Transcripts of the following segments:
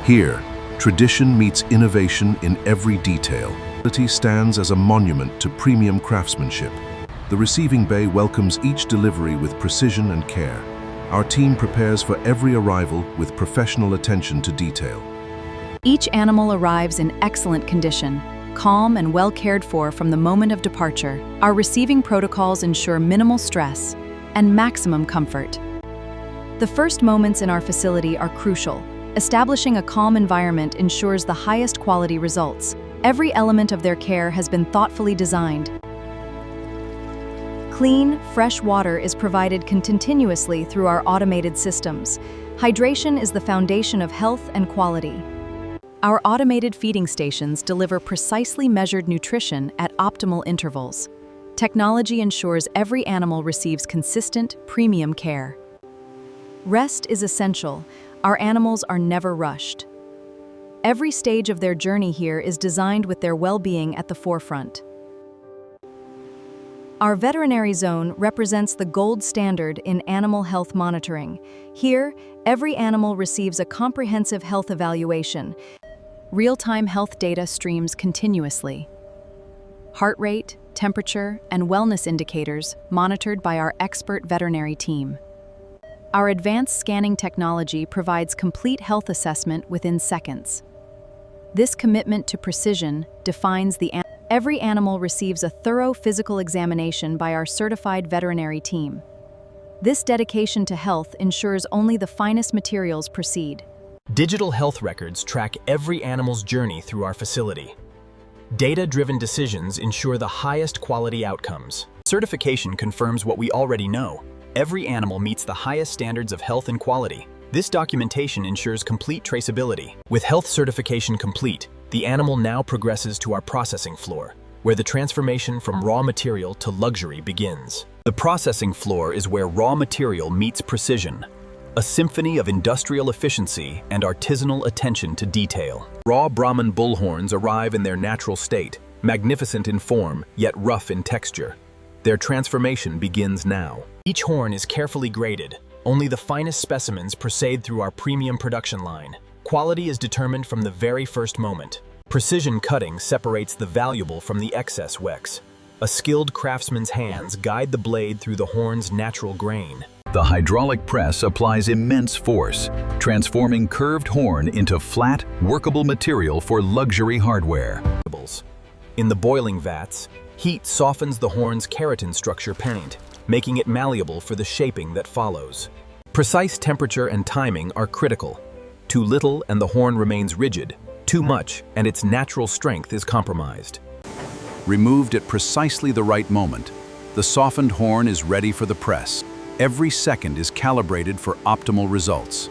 Here, tradition meets innovation in every detail. Quality stands as a monument to premium craftsmanship. The receiving bay welcomes each delivery with precision and care. Our team prepares for every arrival with professional attention to detail. Each animal arrives in excellent condition, calm and well cared for from the moment of departure. Our receiving protocols ensure minimal stress and maximum comfort. The first moments in our facility are crucial. Establishing a calm environment ensures the highest quality results. Every element of their care has been thoughtfully designed. Clean, fresh water is provided continuously through our automated systems. Hydration is the foundation of health and quality. Our automated feeding stations deliver precisely measured nutrition at optimal intervals. Technology ensures every animal receives consistent, premium care. Rest is essential. Our animals are never rushed. Every stage of their journey here is designed with their well-being at the forefront. Our veterinary zone represents the gold standard in animal health monitoring. Here, every animal receives a comprehensive health evaluation. Real-time health data streams continuously. Heart rate, temperature, and wellness indicators monitored by our expert veterinary team. Our advanced scanning technology provides complete health assessment within seconds. This commitment to precision defines every animal receives a thorough physical examination by our certified veterinary team. This dedication to health ensures only the finest materials proceed. Digital health records track every animal's journey through our facility. Data-driven decisions ensure the highest quality outcomes. Certification confirms what we already know. Every animal meets the highest standards of health and quality. This documentation ensures complete traceability. With health certification complete, the animal now progresses to our processing floor, where the transformation from raw material to luxury begins. The processing floor is where raw material meets precision, a symphony of industrial efficiency and artisanal attention to detail. Raw Brahman bullhorns arrive in their natural state, magnificent in form, yet rough in texture. Their transformation begins now. Each horn is carefully graded. Only the finest specimens proceed through our premium production line. Quality is determined from the very first moment. Precision cutting separates the valuable from the excess wax. A skilled craftsman's hands guide the blade through the horn's natural grain. The hydraulic press applies immense force, transforming curved horn into flat, workable material for luxury hardware. In the boiling vats, heat softens the horn's keratin structure paint, making it malleable for the shaping that follows. Precise temperature and timing are critical. Too little and the horn remains rigid. Too much and its natural strength is compromised. Removed at precisely the right moment, the softened horn is ready for the press. Every second is calibrated for optimal results.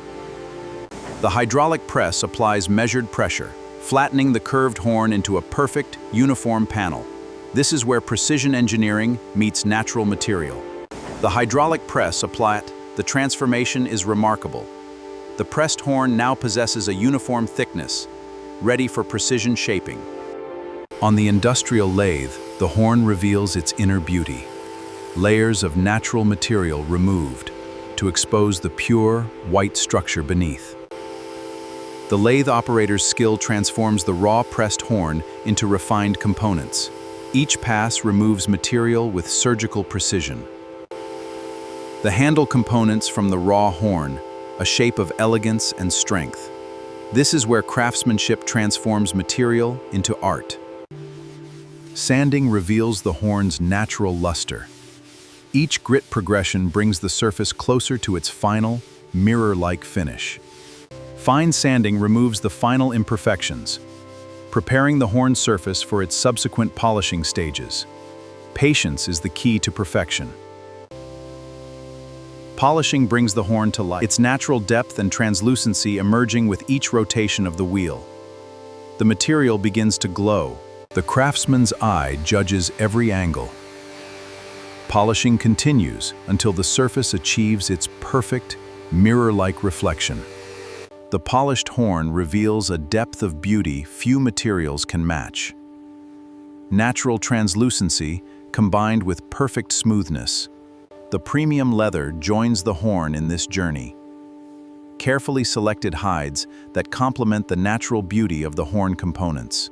The hydraulic press applies measured pressure, flattening the curved horn into a perfect, uniform panel. This is where precision engineering meets natural material. The hydraulic press the transformation is remarkable. The pressed horn now possesses a uniform thickness, ready for precision shaping. On the industrial lathe, the horn reveals its inner beauty. Layers of natural material removed to expose the pure, white structure beneath. The lathe operator's skill transforms the raw pressed horn into refined components. Each pass removes material with surgical precision. The handle components from the raw horn, a shape of elegance and strength. This is where craftsmanship transforms material into art. Sanding reveals the horn's natural luster. Each grit progression brings the surface closer to its final, mirror-like finish. Fine sanding removes the final imperfections, preparing the horn surface for its subsequent polishing stages. Patience is the key to perfection. Polishing brings the horn to life, its natural depth and translucency emerging with each rotation of the wheel. The material begins to glow. The craftsman's eye judges every angle. Polishing continues until the surface achieves its perfect, mirror-like reflection. The polished horn reveals a depth of beauty few materials can match. Natural translucency combined with perfect smoothness. The premium leather joins the horn in this journey. carefully selected hides that complement the natural beauty of the horn components.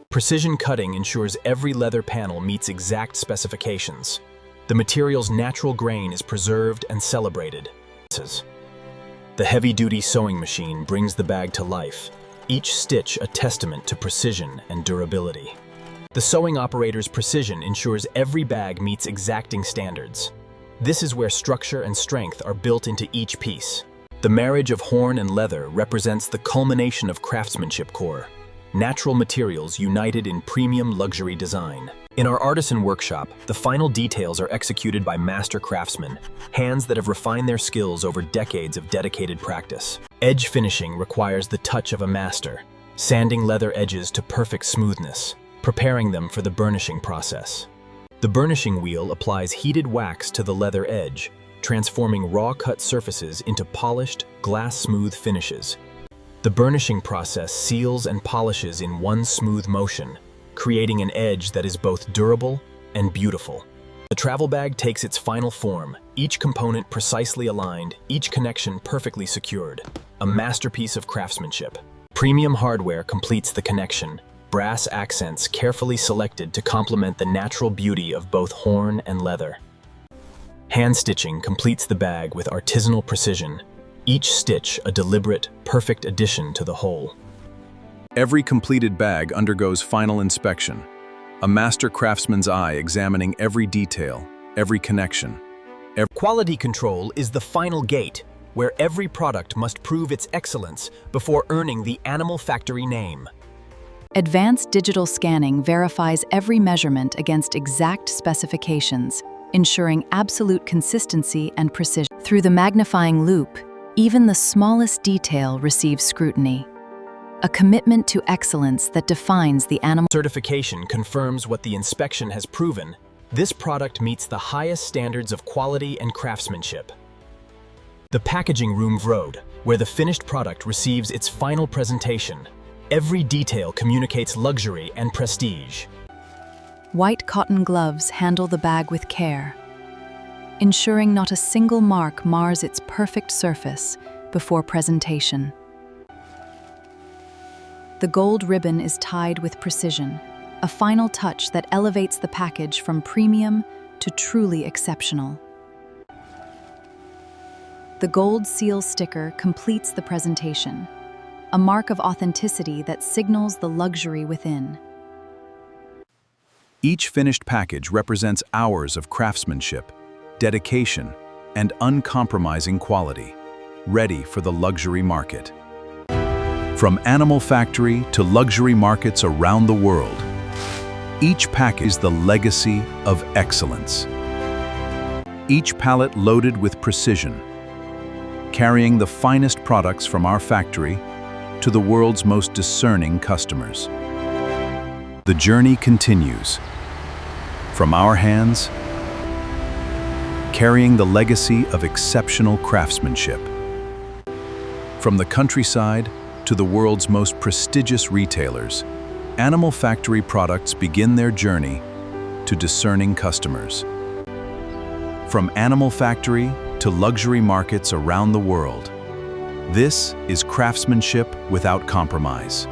Precision cutting ensures every leather panel meets exact specifications. The material's natural grain is preserved and celebrated. The heavy-duty sewing machine brings the bag to life, each stitch a testament to precision and durability. The sewing operator's precision ensures every bag meets exacting standards. This is where structure and strength are built into each piece. The marriage of horn and leather represents the culmination of craftsmanship core, natural materials united in premium luxury design. In our Artisan workshop, the final details are executed by master craftsmen, hands that have refined their skills over decades of dedicated practice. Edge finishing requires the touch of a master, sanding leather edges to perfect smoothness, preparing them for the burnishing process. The burnishing wheel applies heated wax to the leather edge, transforming raw-cut surfaces into polished, glass-smooth finishes. The burnishing process seals and polishes in one smooth motion, creating an edge that is both durable and beautiful. The travel bag takes its final form, each component precisely aligned, each connection perfectly secured. A masterpiece of craftsmanship. Premium hardware completes the connection, brass accents carefully selected to complement the natural beauty of both horn and leather. Hand stitching completes the bag with artisanal precision, each stitch a deliberate, perfect addition to the whole. Every completed bag undergoes final inspection, a master craftsman's eye examining every detail, every connection. Quality control is the final gate, where every product must prove its excellence before earning the Animal Factory name. Advanced digital scanning verifies every measurement against exact specifications, ensuring absolute consistency and precision. Through the magnifying loupe, even the smallest detail receives scrutiny. A commitment to excellence that defines the animal. Certification confirms what the inspection has proven. This product meets the highest standards of quality and craftsmanship. The packaging room road, where the finished product receives its final presentation. Every detail communicates luxury and prestige. White cotton gloves handle the bag with care, ensuring not a single mark mars its perfect surface before presentation. The gold ribbon is tied with precision, a final touch that elevates the package from premium to truly exceptional. The gold seal sticker completes the presentation, a mark of authenticity that signals the luxury within. Each finished package represents hours of craftsmanship, dedication, and uncompromising quality, ready for the luxury market. From Animal Factory to luxury markets around the world, each pack is the legacy of excellence. Each pallet loaded with precision, carrying the finest products from our factory to the world's most discerning customers. The journey continues, from our hands, carrying the legacy of exceptional craftsmanship. From the countryside to the world's most prestigious retailers, Animal Factory products begin their journey to discerning customers. From Animal Factory to luxury markets around the world, this is craftsmanship without compromise.